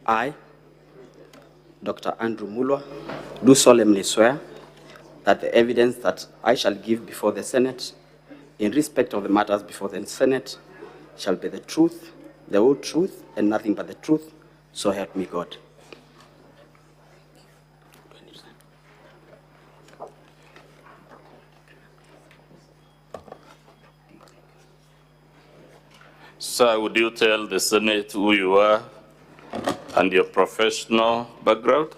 I, Dr. Andrew Mulwa, do solemnly swear that the evidence that I shall give before the Senate in respect of the matters before the Senate shall be the truth, the whole truth, and nothing but the truth, so help me God. Sir, would you tell the Senate who you are and your professional background?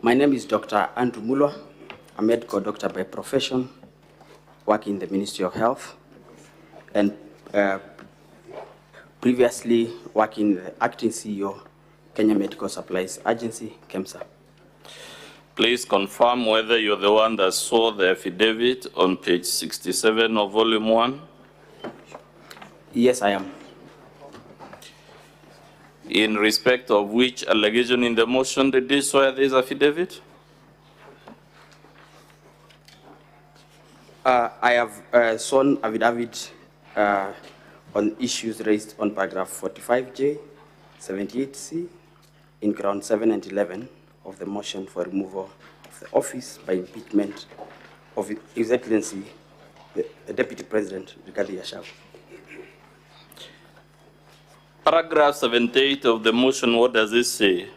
My name is Dr. Andrew Mulwa, a medical doctor by profession, working in the Ministry of Health, and previously working the acting CEO, Kenya Medical Supplies Agency, Kemsa. Please confirm whether you're the one that saw the affidavit on page 67 of volume 1. Yes, I am. In respect of which allegation in the motion did you swear this affidavit? I have sworn affidavit on issues raised on paragraph 45J, 78C, in ground 7 and 11 of the motion for removal of the office by impeachment of His Excellency, the Deputy President, Gachagua. Paragraph 78 of the motion, what does it say?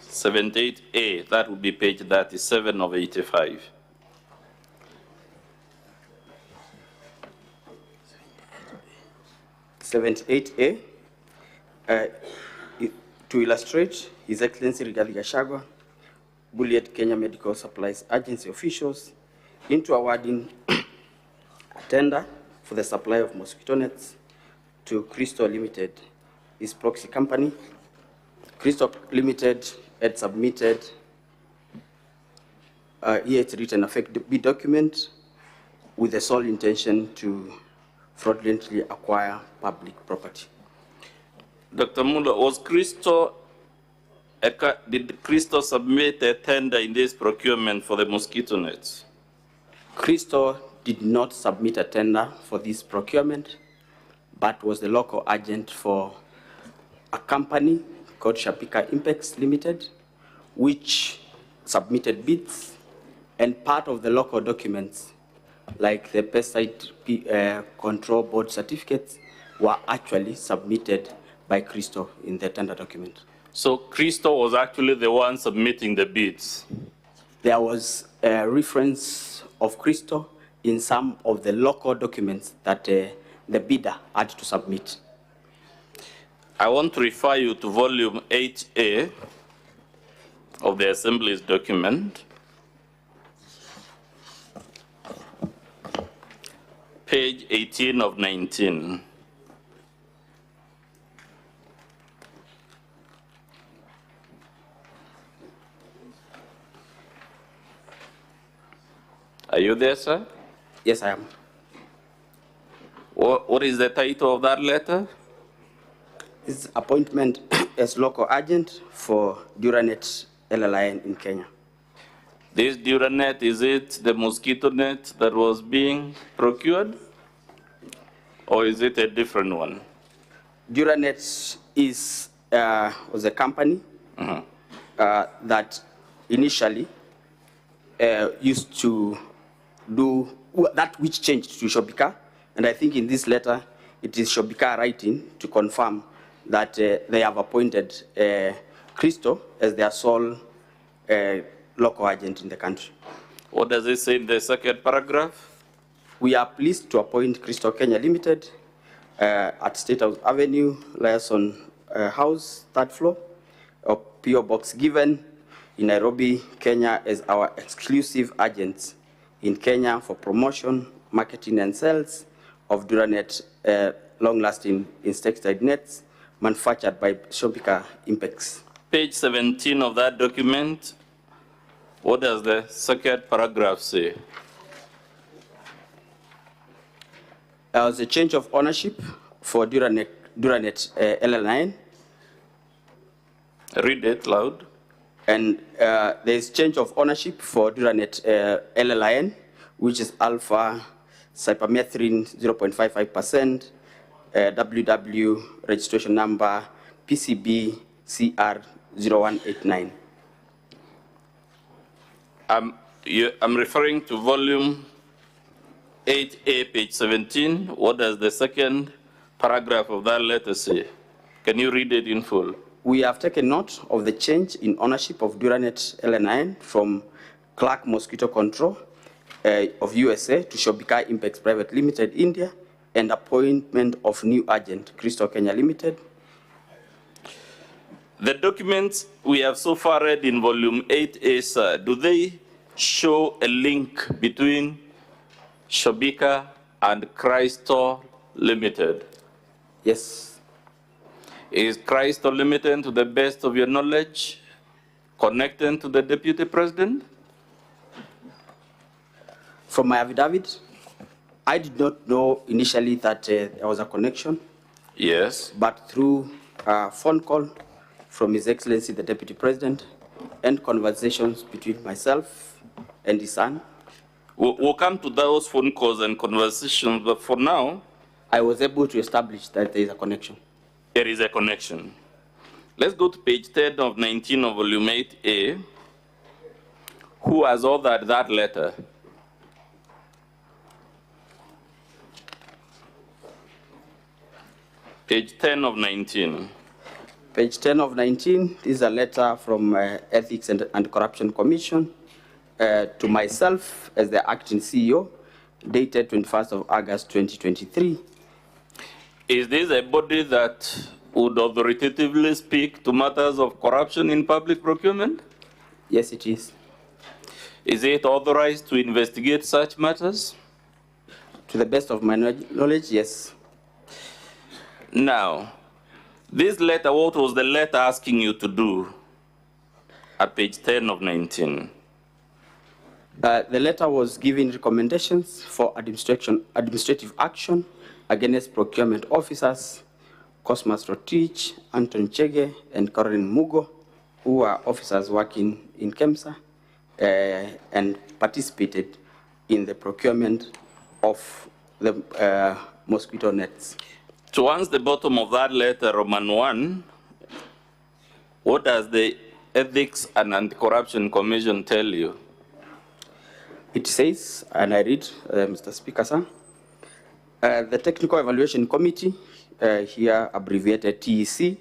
78A, that would be page 37 of 85. A, to illustrate, His Excellency Gachagua bullied Kenya Medical Supplies Agency officials into awarding a tender for the supply of mosquito nets to Crystal Limited, his proxy company. Crystal Limited had submitted here it's written a fake bid document with the sole intention to fraudulently acquire public property. Dr. Mulwa, did Crystal submit a tender in this procurement for the mosquito nets? Crystal did not submit a tender for this procurement, but was the local agent for a company called Shapika Impex Limited, which submitted bids, and part of the local documents, like the pesticide control board certificates, were actually submitted by Crystal in the tender document. So Crystal was actually the one submitting the bids? There was a reference of Crystal in some of the local documents that the bidder had to submit. I want to refer you to volume 8A of the Assembly's document, page 18 of 19. Are you there, sir? Yes, I am. What is the title of that letter? It's appointment as local agent for Duranet LLIN in Kenya. This Duranet, is it the mosquito net that was being procured? Or is it a different one? Duranet was a company that initially used to do that which changed to Shopika. And I think in this letter, it is Shopika writing to confirm that they have appointed Crystal as their sole local agent in the country. What does it say in the second paragraph? We are pleased to appoint Crystal Kenya Limited at State House Avenue, Liason House, 3rd floor, of PO Box given in Nairobi, Kenya, as our exclusive agents in Kenya for promotion, marketing, and sales of Duranet long-lasting insecticide nets manufactured by Shopika Impex. Page 17 of that document, what does the second paragraph say? There was a change of ownership for Duranet LL9. Read it loud. And there is change of ownership for Duranet LLIN, which is alpha cypermethrin 0.55%, WW registration number PCB CR 0189. I'm referring to volume 8A, page 17. What does the second paragraph of that letter say? Can you read it in full? We have taken note of the change in ownership of Duranet LNIN from Clark Mosquito Control of USA to Shobika Impex Private Limited, India, and appointment of new agent, Crystal Kenya Limited. The documents we have so far read in volume 8A, sir, do they show a link between Shobika and Crystal Limited? Yes. Is Crystal Limited, to the best of your knowledge, connected to the Deputy President? From my affidavit, I did not know initially that there was a connection. Yes. But through a phone call from His Excellency the Deputy President and conversations between myself and his son. We'll come to those phone calls and conversations, but for now, I was able to establish that there is a connection. There is a connection. Let's go to page 10 of 19 of volume 8A. Who has authored that letter? Page 10 of 19. Page 10 of 19 is a letter from Ethics and Corruption Commission to myself as the acting CEO, dated 21st of August 2023. Is this a body that would authoritatively speak to matters of corruption in public procurement? Yes, it is. Is it authorized to investigate such matters? To the best of my knowledge, yes. Now, this letter, what was the letter asking you to do at page 10 of 19? The letter was giving recommendations for administrative action against procurement officers, Cosmas Rotich, Anton Chege, and Caroline Mugo, who are officers working in Kemsa and participated in the procurement of the mosquito nets. Towards the bottom of that letter, Roman 1, what does the Ethics and Anti-Corruption Commission tell you? It says, and I read, Mr. Speaker, sir, the Technical Evaluation Committee, here abbreviated TEC,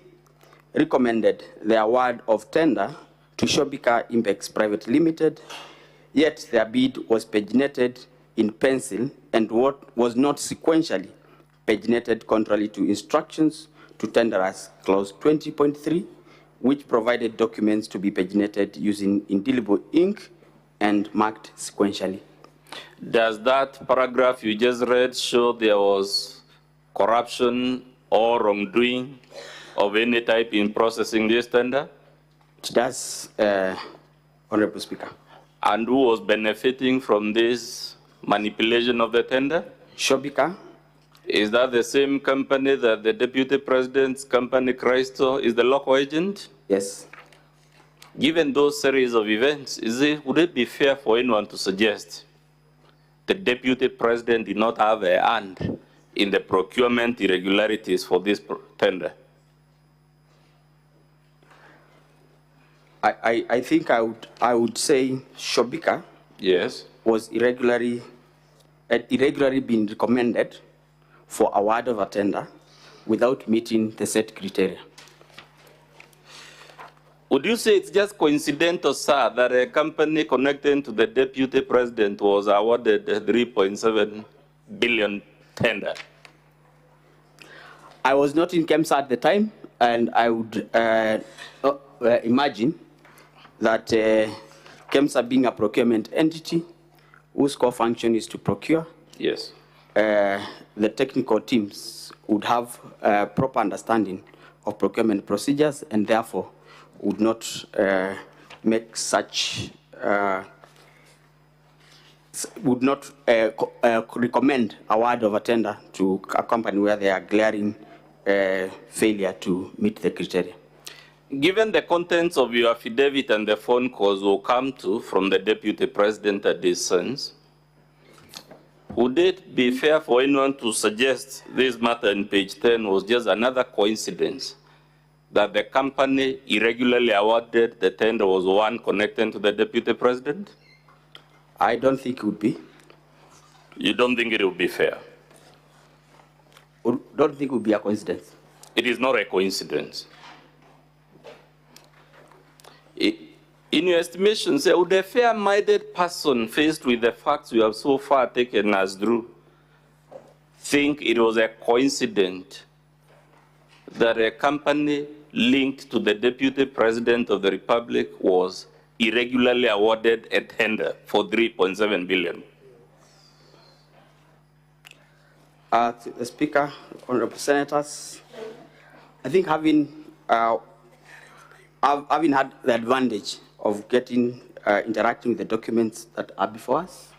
recommended the award of tender to Shobika Impex Private Limited, yet their bid was paginated in pencil and what was not sequentially paginated contrary to instructions to tenderers, clause 20.3, which provided documents to be paginated using indelible ink and marked sequentially. Does that paragraph you just read show there was corruption or wrongdoing of any type in processing this tender? It does, Honorable Speaker. And who was benefiting from this manipulation of the tender? Shobika. Is that the same company that the Deputy President's company, Crystal, is the local agent? Yes. Given those series of events, would it be fair for anyone to suggest the Deputy President did not have a hand in the procurement irregularities for this tender? I think I would say Shobika, yes, was irregularly being recommended for award of a tender without meeting the set criteria. Would you say it's just coincidental, sir, that a company connected to the Deputy President was awarded a 3.7 billion tender? I was not in Kemsa at the time, and I would imagine that Kemsa being a procurement entity whose core function is to procure, yes, the technical teams would have a proper understanding of procurement procedures and therefore would not make such, would not recommend award of a tender to a company where they are glaring failure to meet the criteria. Given the contents of your affidavit and the phone calls will come to from the Deputy President at this sense, would it be fair for anyone to suggest this matter in page 10 was just another coincidence that the company irregularly awarded the tender was one connected to the deputy president? I don't think it would be. You don't think it would be fair? Don't think it would be a coincidence. It is not a coincidence. In your estimation, say, would a fair-minded person faced with the facts you have so far taken us through think it was a coincidence that a company linked to the deputy president of the republic was irregularly awarded a tender for 3.7 billion? The Speaker, honorable senators, I think having had the advantage of interacting with the documents that are before us,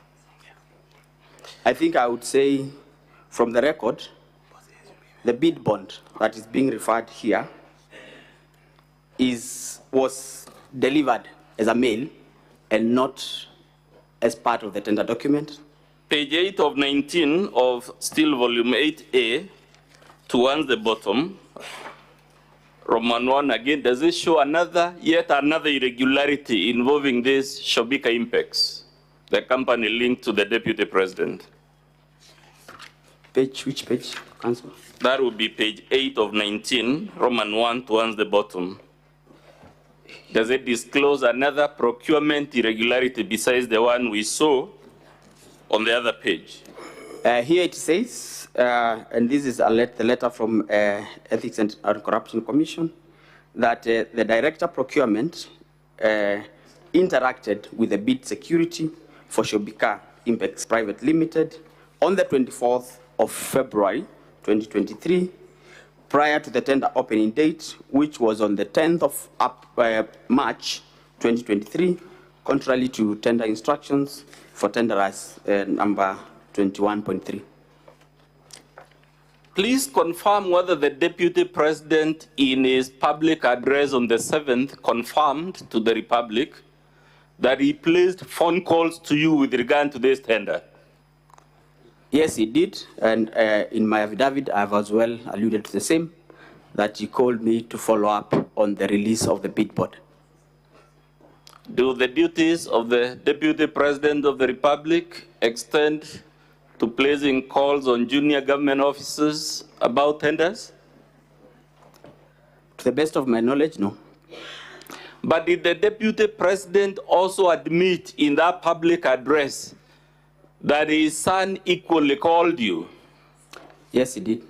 I think I would say from the record, the bid bond that is being referred here was delivered as a mail and not as part of the tender document. Page 8 of 19 of still volume 8A, towards the bottom, Roman 1 again, does it show yet another irregularity involving this Shobika Impex, the company linked to the deputy president? Which page, Councillor? That would be page 8 of 19, Roman 1 towards the bottom. Does it disclose another procurement irregularity besides the one we saw on the other page? Here it says, and this is the letter from Ethics and Corruption Commission, that the Director Procurement interacted with the bid security for Shobika Impex Private Limited on the 24th of February 2023, prior to the tender opening date, which was on the 10th of March 2023, contrary to tender instructions for tenderers number 21.3. Please confirm whether the Deputy President in his public address on the 7th confirmed to the Republic that he placed phone calls to you with regard to this tender. Yes, he did, and in my affidavit, I have as well alluded to the same, that he called me to follow up on the release of the bid board. Do the duties of the Deputy President of the Republic extend to placing calls on junior government officers about tenders? To the best of my knowledge, no. But did the Deputy President also admit in that public address that his son equally called you? Yes, he did.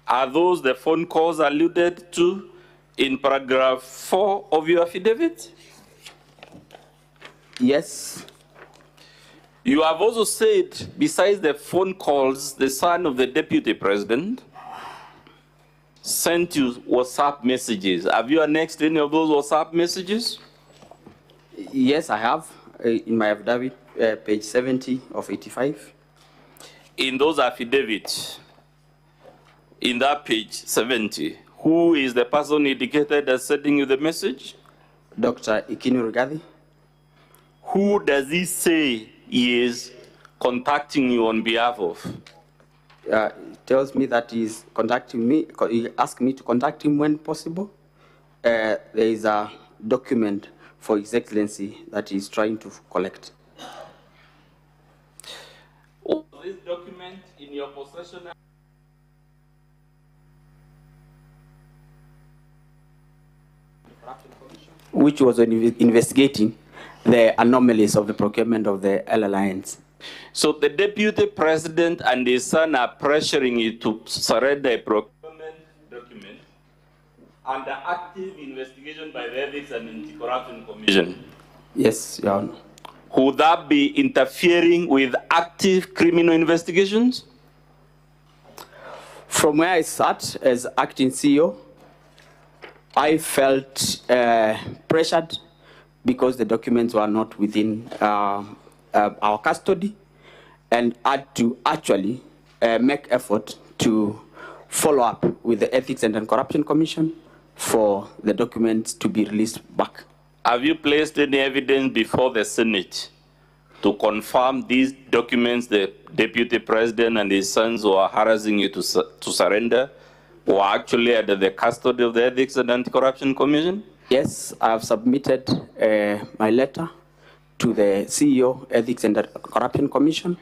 Are those the phone calls alluded to in paragraph 4 of your affidavit? Yes. You have also said, besides the phone calls, the son of the Deputy President sent you WhatsApp messages. Have you annexed any of those WhatsApp messages? Yes, I have, in my affidavit, page 70 of 85. In those affidavits, in that page 70, who is the person indicated as sending you the message? Dr. Ikinu Rigathi. Who does he say he is contacting you on behalf of? He tells me that he's contacting me. He asked me to contact him when possible. There is a document for His Excellency that he's trying to collect. Was this document in your possession? Which was investigating the anomalies of the procurement of the Alliance. So the Deputy President and his son are pressuring you to surrender a procurement document under active investigation by the Ethics and Anti-Corruption Commission. Yes, Your Honor. Would that be interfering with active criminal investigations? From where I sat as acting CEO, I felt pressured because the documents were not within our custody, and had to actually make effort to follow up with the Ethics and Anti-Corruption Commission for the documents to be released back. Have you placed any evidence before the Senate to confirm these documents the Deputy President and his sons were harassing you to surrender were actually under the custody of the Ethics and Anti-Corruption Commission? Yes, I have submitted my letter to the CEO, Ethics and Corruption Commission,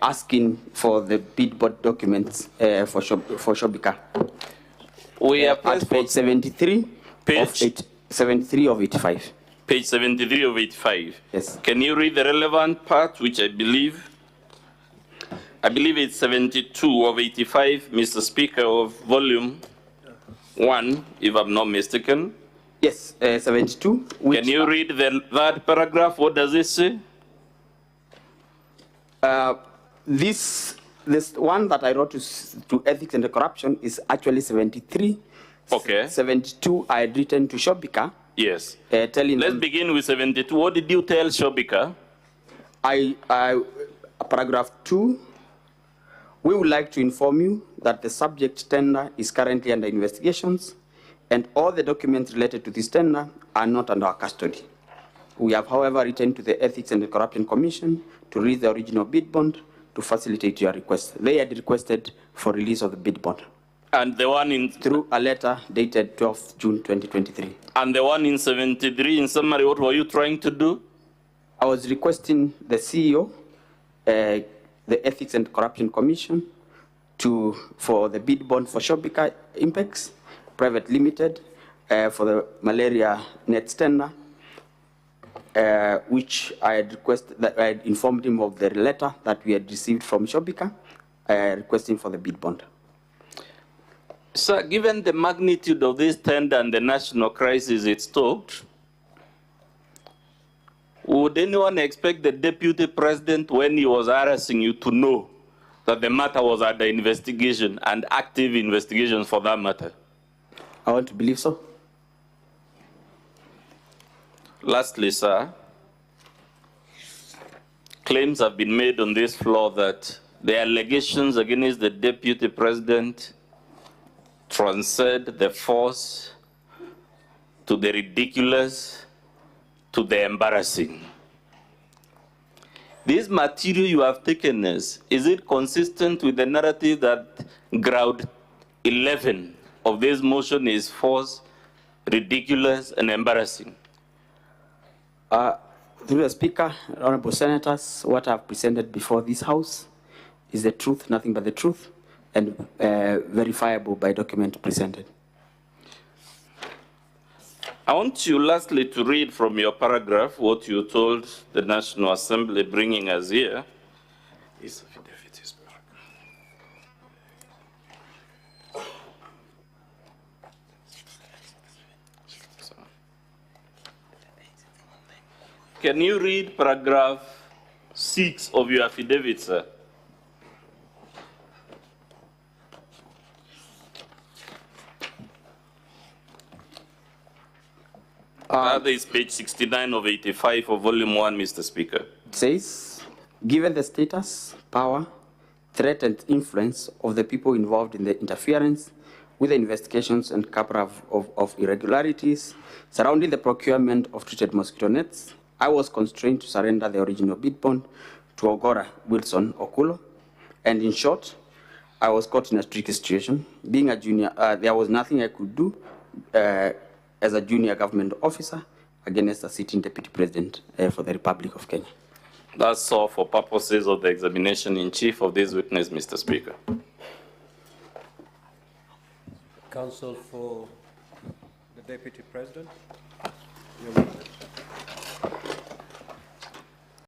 asking for the bid board documents for Shobika. We are at page 73 73 of 85. Page 73 of 85. Yes. Can you read the relevant part, which I believe it's 72 of 85, Mr. Speaker, of volume 1, if I'm not mistaken? Yes, 72. Can you read that paragraph? What does it say? This one that I wrote to Ethics and Corruption is actually 73. Okay. 72 I had written to Shobika. Yes. Telling Let's them, begin with 72. What did you tell Shobika? Paragraph 2, we would like to inform you that the subject tender is currently under investigations and all the documents related to this tender are not under our custody. We have, however, written to the Ethics and Corruption Commission to read the original bid bond to facilitate your request. They had requested for release of the bid bond. And the one in... Through a letter dated 12th June 2023. And the one in 73, in summary, what were you trying to do? I was requesting the CEO, the Ethics and Corruption Commission, for the bid bond for Shobika Impex Private Limited for the malaria net tender, which I had requested, that I had informed him of the letter that we had received from Shobika, requesting for the bid bond. Sir, given the magnitude of this tender and the national crisis it stoked, would anyone expect the deputy president, when he was harassing you, to know that the matter was under investigation and active investigations for that matter? I want to believe so. Lastly, sir, claims have been made on this floor that the allegations against the deputy president transcend the force to the ridiculous to the embarrassing. This material you have taken us, is it consistent with the narrative that ground 11 of this motion is false, ridiculous, and embarrassing? Through the Speaker, Honorable Senators, what I've presented before this House is the truth, nothing but the truth, and verifiable by document presented. I want you lastly to read from your paragraph what you told the National Assembly bringing us here. Can you read paragraph 6 of your affidavit, sir? That is page 69 of 85 of volume 1, Mr. Speaker. It says, given the status, power, threat, and influence of the people involved in the interference with the investigations and cover of irregularities surrounding the procurement of treated mosquito nets, I was constrained to surrender the original bid bond to Ogora Wilson Okulo. And in short, I was caught in a tricky situation. Being a junior, there was nothing I could do as a junior government officer against a sitting deputy president for the Republic of Kenya. That's all for purposes of the examination in chief of this witness, Mr. Speaker. Counsel for the Deputy President. Your witness.